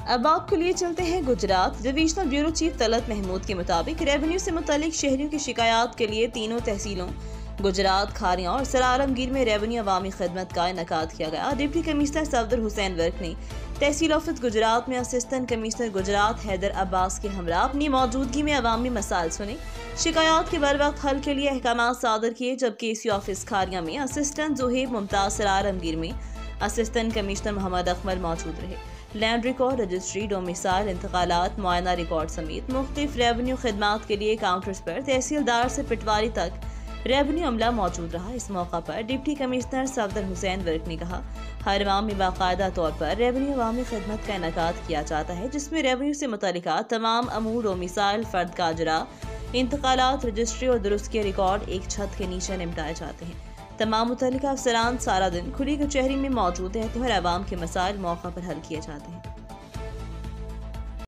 अब आपको लिए चलते हैं Gujarat. Divisional bureau chief Talat Mahmood के मुताबिक रेवेन्यू से मुतालिक शहरियों की शिकायत के लिए तीनों तहसीलों गुजरात, खारियां और सर आलमगीर में रेवेन्यू अवामी खिदमत का इनेकाद किया गया। Deputy commissioner Safdar Hussain work ने तहसील ऑफिस गुजरात में असिस्टेंट कमिश्नर गुजरात हैदर अब्बास के हमरा अपनी मौजूदगी में अवामी मसाइल सुने, शिकायत के बर वक्त हल के लिए अहकाम सादर किए। जबकि इसी ऑफिस खारियां में असिस्टेंट जुहेब मुमताज, सर आलमगीर में असिस्टेंट कमिश्नर मोहम्मद अकमल मौजूद रहे। लैंड रिकॉर्ड, रजिस्ट्री, डोमिसाइल, इंतकालात, मुआयना रिकॉर्ड समेत मुख्तलिफ रेवेन्यू खिदमात के लिए काउंटर्स पर तहसीलदार से पटवारी तक रेवेन्यू अमला मौजूद रहा। इस मौका पर deputy commissioner Safdar Hussain work ने कहा, हर गाँव में बाकायदा तौर पर रेवेन्यू अवामी खिदमत का इनेकाद किया जाता है, जिसमें रेवेन्यू से मुतल्लिका तमाम अमूर, डोमिसाइल, फर्द का अजरा, इंतकालात, रजिस्ट्री और दुरुस्त के रिकॉर्ड एक छत के नीचे निपटाए जाते हैं। तमाम मुतल्लिका अफसरान सारा दिन खुली कचहरी में मौजूद रहते हैं और आवाम के मसाइल मौका पर हल किए जाते हैं।